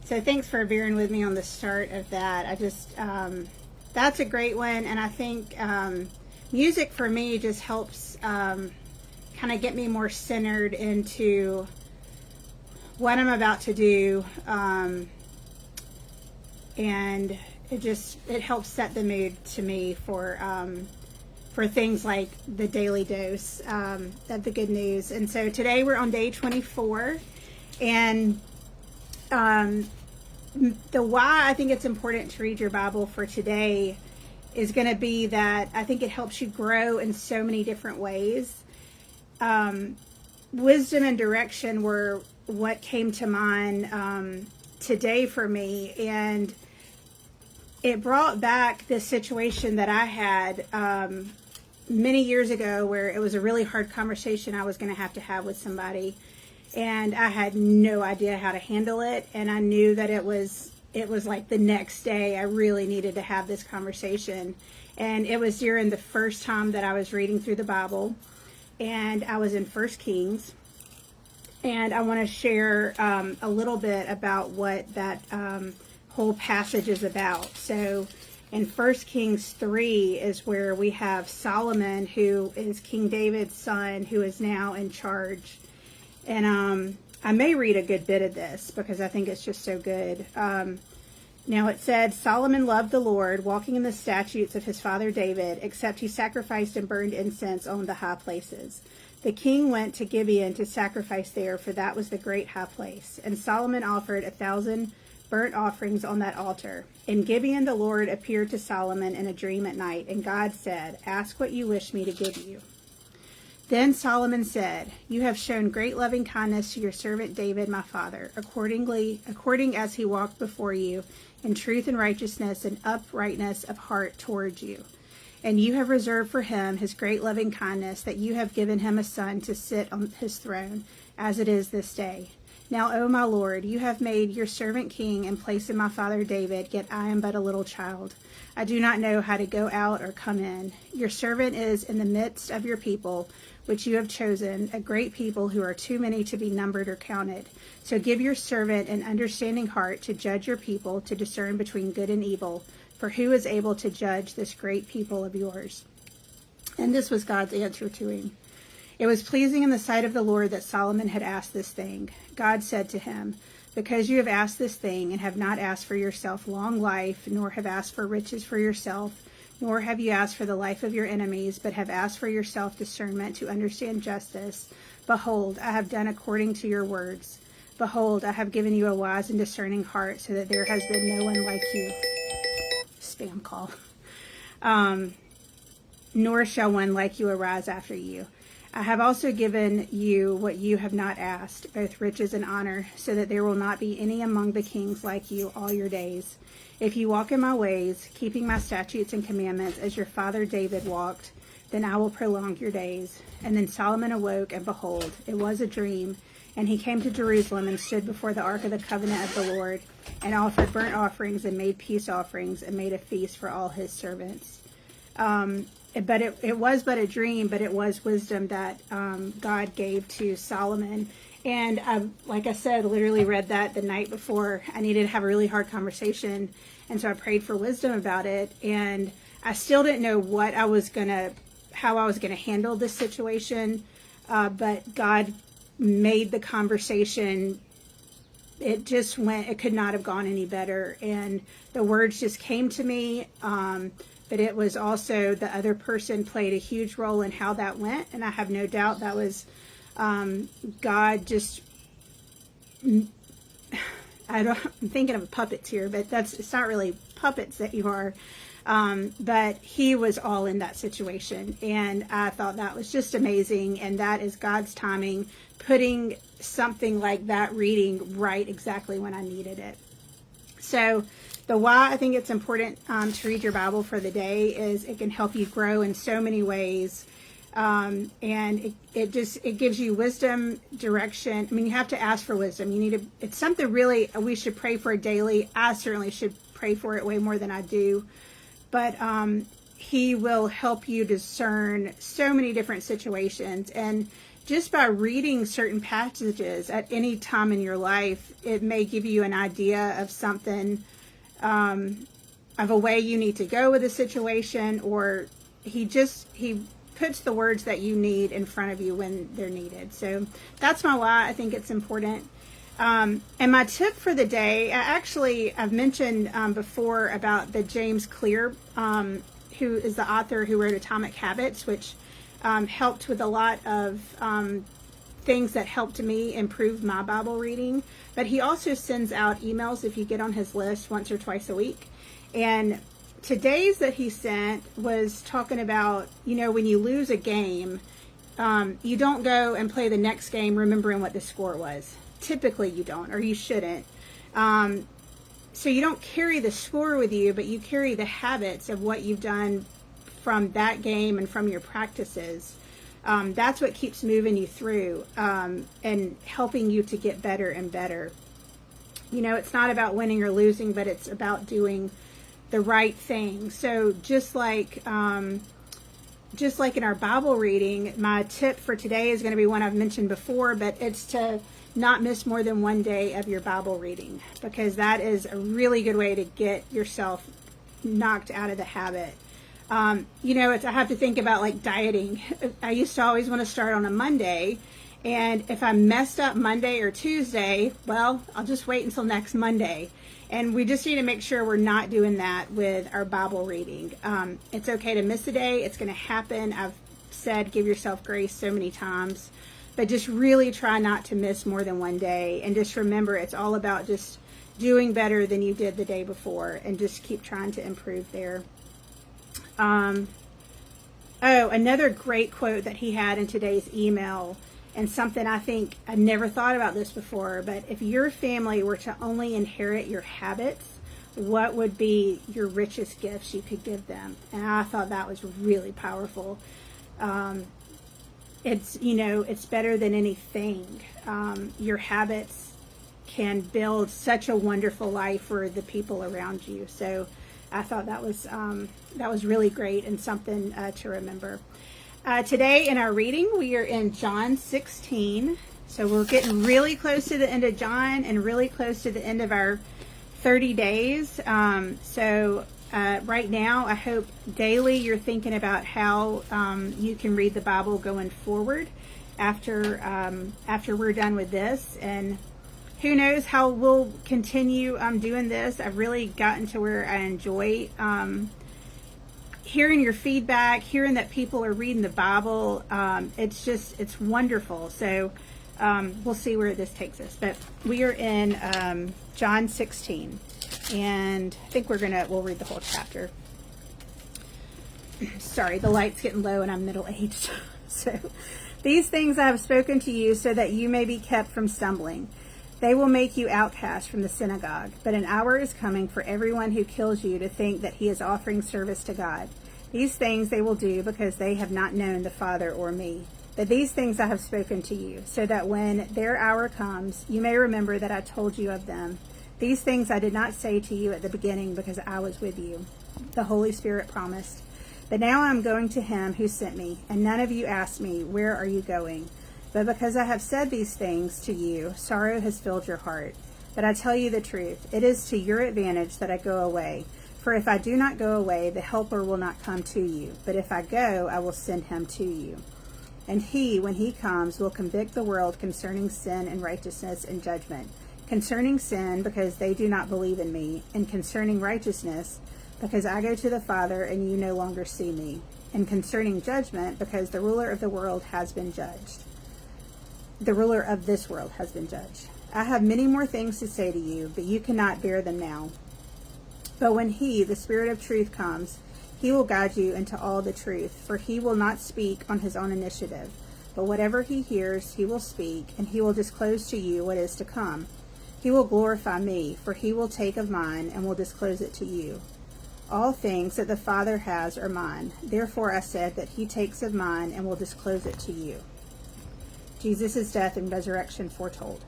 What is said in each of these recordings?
So thanks for bearing with me on the start of that. That's a great one. And I think music for me just helps kind of get me more centered into what I'm about to do. And it helps set the mood to me for things like the daily dose of the good news. And so today we're on day 24, and the why I think it's important to read your Bible for today is going to be that I think it helps you grow in so many different ways. Wisdom and direction were what came to mind today for me, and it brought back this situation that I had many years ago where it was a really hard conversation I was going to have with somebody, and I had no idea how to handle it, and I knew that it was like the next day I really needed to have this conversation. And it was during the first time that I was reading through the Bible, and I was in 1 Kings, and I want to share a little bit about what that whole passage is about. So in 1 Kings 3 is where we have Solomon, who is King David's son, who is now in charge. And I may read a good bit of this because I think it's just so good. Now it said, Solomon loved the Lord, walking in the statutes of his father David, except he sacrificed and burned incense on the high places. The king went to Gibeon to sacrifice there, for that was the great high place. And Solomon offered 1,000 burnt offerings on that altar. In Gibeon the Lord appeared to Solomon in a dream at night, and God said, Ask what you wish me to give you. Then Solomon said, You have shown great loving kindness to your servant David, my father, according as he walked before you in truth and righteousness and uprightness of heart towards you. And you have reserved for him his great loving kindness, that you have given him a son to sit on his throne, as it is this day. Now, O my Lord, you have made your servant king in place of my father David, yet I am but a little child. I do not know how to go out or come in. Your servant is in the midst of your people, which you have chosen, a great people who are too many to be numbered or counted. So give your servant an understanding heart to judge your people, to discern between good and evil. For who is able to judge this great people of yours? And this was God's answer to him. It was pleasing in the sight of the Lord that Solomon had asked this thing. God said to him, Because you have asked this thing, and have not asked for yourself long life, nor have asked for riches for yourself, nor have you asked for the life of your enemies, but have asked for yourself discernment to understand justice. Behold, I have done according to your words. Behold, I have given you a wise and discerning heart, so that there has been no one like you. Spam call. Nor shall one like you arise after you. I have also given you what you have not asked, both riches and honor, so that there will not be any among the kings like you all your days. If you walk in my ways, keeping my statutes and commandments as your father David walked, then I will prolong your days. And then Solomon awoke, and behold, it was a dream. And he came to Jerusalem and stood before the ark of the covenant of the Lord, and offered burnt offerings and made peace offerings and made a feast for all his servants. But it was but a dream, but it was wisdom that God gave to Solomon. And like I said, literally read that the night before I needed to have a really hard conversation. And so I prayed for wisdom about it. And I still didn't know how I was going to handle this situation. But God made the conversation, it could not have gone any better. And the words just came to me. But it was also the other person played a huge role in how that went. And I have no doubt that was God just, I'm thinking of puppets here, but it's not really puppets that you are. But he was all in that situation. And I thought that was just amazing. And that is God's timing, putting something like that reading right exactly when I needed it. So the why I think it's important to read your Bible for the day is it can help you grow in so many ways. And it gives you wisdom, direction. I mean, you have to ask for wisdom. It's something really we should pray for daily. I certainly should pray for it way more than I do. But he will help you discern so many different situations. And just by reading certain passages at any time in your life, it may give you an idea of something, of a way you need to go with a situation, or he puts the words that you need in front of you when they're needed. So that's why I think it's important. And my tip for the day, I've mentioned before about the James Clear, who is the author who wrote Atomic Habits, which helped with a lot of things that helped me improve my Bible reading. But he also sends out emails if you get on his list once or twice a week. And today's that he sent was talking about, when you lose a game, you don't go and play the next game remembering what the score was. Typically you don't, or you shouldn't. So you don't carry the score with you, but you carry the habits of what you've done from that game and from your practices. That's what keeps moving you through and helping you to get better and better. It's not about winning or losing, but it's about doing the right thing. So just like in our Bible reading, my tip for today is going to be one I've mentioned before, but it's to not miss more than one day of your Bible reading, because that is a really good way to get yourself knocked out of the habit. I have to think about like dieting. I used to always want to start on a Monday, and if I messed up Monday or Tuesday, well, I'll just wait until next Monday. And we just need to make sure we're not doing that with our Bible reading. It's okay to miss a day. It's going to happen. I've said give yourself grace so many times. But just really try not to miss more than one day. And just remember, it's all about just doing better than you did the day before. And just keep trying to improve there. Another great quote that he had in today's email, and something I think I never thought about this before, but if your family were to only inherit your habits, what would be your richest gifts you could give them? And I thought that was really powerful. It's better than anything. Your habits can build such a wonderful life for the people around you. So I thought that was really great and something to remember. Today in our reading, we are in John 16. So we're getting really close to the end of John and really close to the end of our 30 days. Right now, I hope daily you're thinking about how you can read the Bible going forward after we're done with this. And who knows how we'll continue doing this. I've really gotten to where I enjoy hearing your feedback, hearing that people are reading the Bible. It's wonderful. So we'll see where this takes us. But we are in John 16. And I think we'll read the whole chapter. Sorry, the light's getting low and I'm middle-aged. So, these things I have spoken to you so that you may be kept from stumbling. They will make you outcast from the synagogue, but an hour is coming for everyone who kills you to think that he is offering service to God. These things they will do because they have not known the Father or me. But these things I have spoken to you, so that when their hour comes, you may remember that I told you of them. These things I did not say to you at the beginning because I was with you. The Holy Spirit promised. But now I am going to him who sent me, and none of you asked me, where are you going? But because I have said these things to you, sorrow has filled your heart. But I tell you the truth, it is to your advantage that I go away. For if I do not go away, the Helper will not come to you. But if I go, I will send him to you. And he, when he comes, will convict the world concerning sin and righteousness and judgment. Concerning sin, because they do not believe in me, and concerning righteousness, because I go to the Father and you no longer see me, and concerning judgment, because the ruler of the world has been judged. The ruler of this world has been judged. I have many more things to say to you, but you cannot bear them now. But when he, the Spirit of truth, comes, he will guide you into all the truth, for he will not speak on his own initiative, but whatever he hears, he will speak, and he will disclose to you what is to come. He will glorify me, for he will take of mine and will disclose it to you. All things that the Father has are mine. Therefore I said that he takes of mine and will disclose it to you. Jesus' death and resurrection foretold.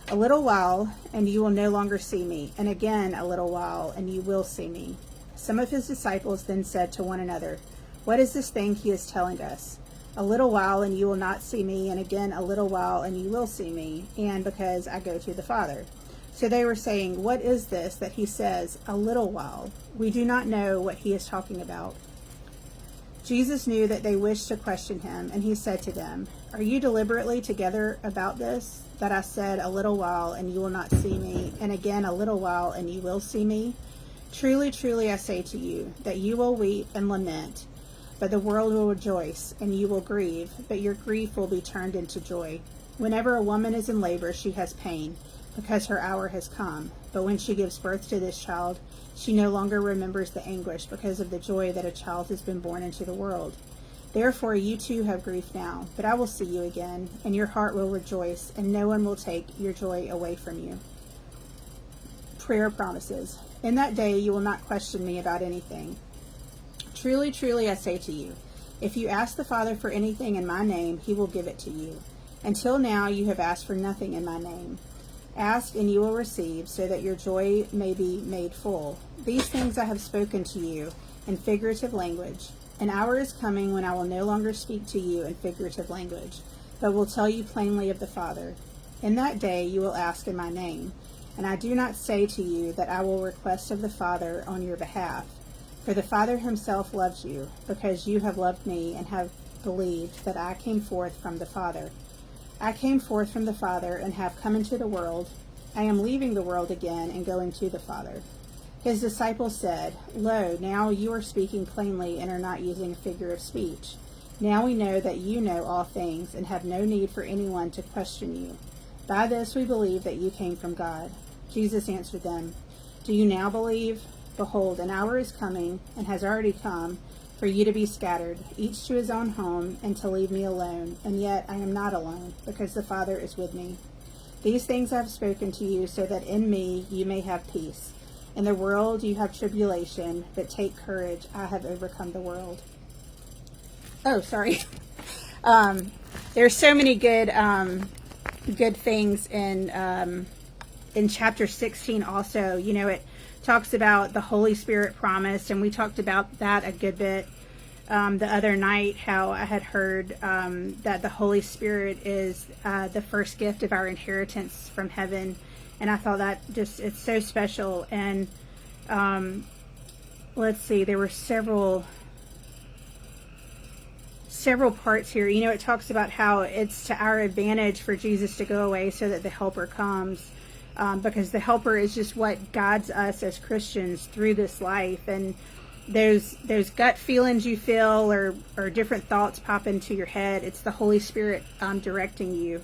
A little while, and you will no longer see me, and again a little while, and you will see me. Some of his disciples then said to one another, what is this thing he is telling us? A little while and you will not see me, and again a little while and you will see me, and because I go to the Father. So they were saying, what is this that he says, a little while? We do not know what he is talking about. Jesus knew that they wished to question him, and he said to them, are you deliberately together about this, that I said a little while and you will not see me, and again a little while and you will see me? Truly, truly, I say to you, that you will weep and lament, but the world will rejoice, and you will grieve, but your grief will be turned into joy. Whenever a woman is in labor, she has pain, because her hour has come. But when she gives birth to this child, she no longer remembers the anguish because of the joy that a child has been born into the world. Therefore you too have grief now, but I will see you again, and your heart will rejoice, and no one will take your joy away from you. Prayer promises. In that day you will not question me about anything. Truly, truly, I say to you, if you ask the Father for anything in my name, he will give it to you. Until now you have asked for nothing in my name. Ask and you will receive, so that your joy may be made full. These things I have spoken to you in figurative language. An hour is coming when I will no longer speak to you in figurative language, but will tell you plainly of the Father. In that day you will ask in my name, and I do not say to you that I will request of the Father on your behalf. For the Father himself loves you, because you have loved me and have believed that I came forth from the Father. I came forth from the Father and have come into the world. I am leaving the world again and going to the Father. His disciples said, Lo, now you are speaking plainly and are not using a figure of speech. Now we know that you know all things and have no need for anyone to question you. By this we believe that you came from God. Jesus answered them, Do you now believe? Behold, an hour is coming, and has already come, for you to be scattered, each to his own home, and to leave me alone. And yet I am not alone, because the Father is with me. These things I have spoken to you, so that in me you may have peace. In the world you have tribulation, but take courage, I have overcome the world. Oh, sorry. There's so many good things in chapter 16 also. You know, it talks about the Holy Spirit promise, and we talked about that a good bit the other night, how I had heard that the Holy Spirit is the first gift of our inheritance from heaven, and I thought that just, it's so special. And let's see, there were several parts here. You know, it talks about how it's to our advantage for Jesus to go away so that the Helper comes. Because the Helper is just what guides us as Christians through this life, and those gut feelings you feel or different thoughts pop into your head, it's the Holy Spirit directing you.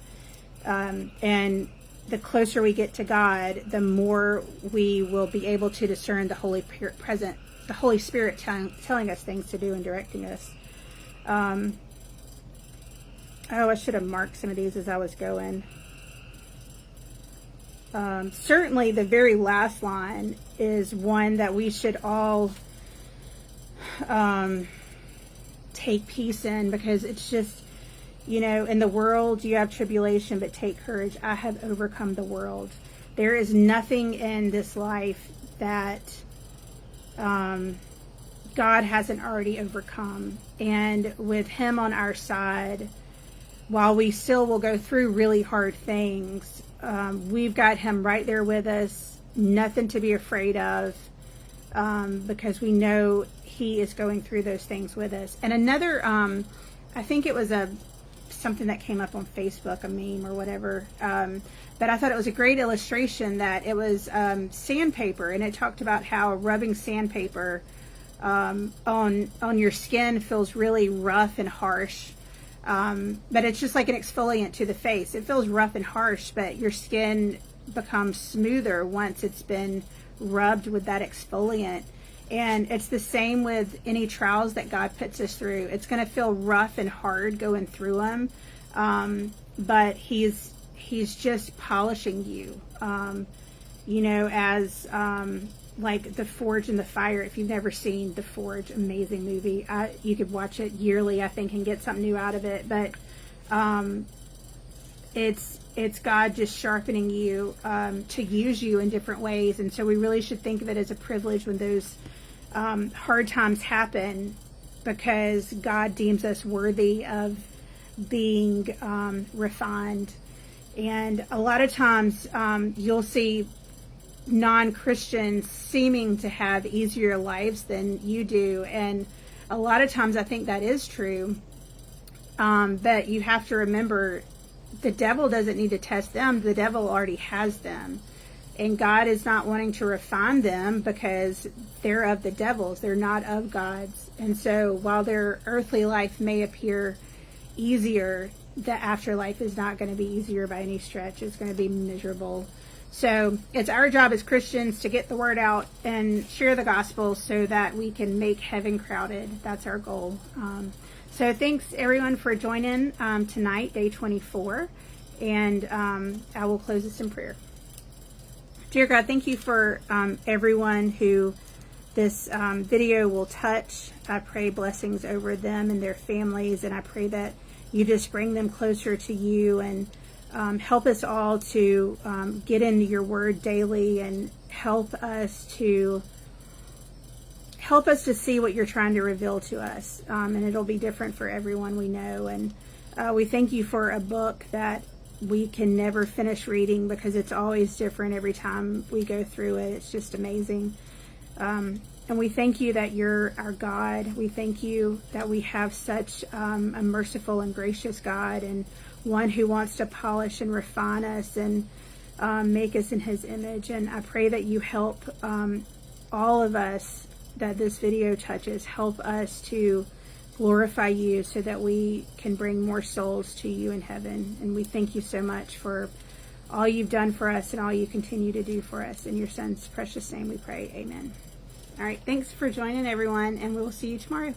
And the closer we get to God, the more we will be able to discern the Holy Spirit telling us things to do and directing us. Oh, I should have marked some of these as I was going. Certainly the very last line is one that we should all take peace in, because it's just, you know, in the world you have tribulation, but take courage, I have overcome the world. There is nothing in this life that God hasn't already overcome, and with him on our side, while we still will go through really hard things, we've got him right there with us, nothing to be afraid of, because we know he is going through those things with us. And another, I think it was something that came up on Facebook, a meme or whatever, but I thought it was a great illustration, that it was sandpaper, and it talked about how rubbing sandpaper on your skin feels really rough and harsh. But it's just like an exfoliant to the face. It feels rough and harsh, but your skin becomes smoother once it's been rubbed with that exfoliant. And it's the same with any trials that God puts us through. It's going to feel rough and hard going through them, but he's just polishing you, you know, as like The Forge and the Fire. If you've never seen The Forge, amazing movie. You could watch it yearly, I think, and get something new out of it. But it's God just sharpening you to use you in different ways. And so we really should think of it as a privilege when those hard times happen, because God deems us worthy of being refined. And a lot of times you'll see non-Christians seeming to have easier lives than you do. And a lot of times I think that is true. But you have to remember, the devil doesn't need to test them. The devil already has them. And God is not wanting to refine them because they're of the devil's. They're not of God's. And so while their earthly life may appear easier, the afterlife is not going to be easier by any stretch. It's going to be miserable. So it's our job as Christians to get the word out and share the gospel so that we can make heaven crowded. That's our goal. So thanks everyone for joining tonight, day 24. And I will close this in prayer. Dear God, thank you for everyone who this video will touch. I pray blessings over them and their families, and I pray that you just bring them closer to you, and help us all to get into your word daily, and help us to see what you're trying to reveal to us. And it'll be different for everyone we know. And we thank you for a book that we can never finish reading because it's always different every time we go through it. It's just amazing. And we thank you that you're our God. We thank you that we have such a merciful and gracious God, and one who wants to polish and refine us and make us in his image. And I pray that you help all of us that this video touches, help us to glorify you so that we can bring more souls to you in heaven. And we thank you so much for all you've done for us and all you continue to do for us. In your son's precious name we pray. Amen. All right. Thanks for joining everyone, and we will see you tomorrow.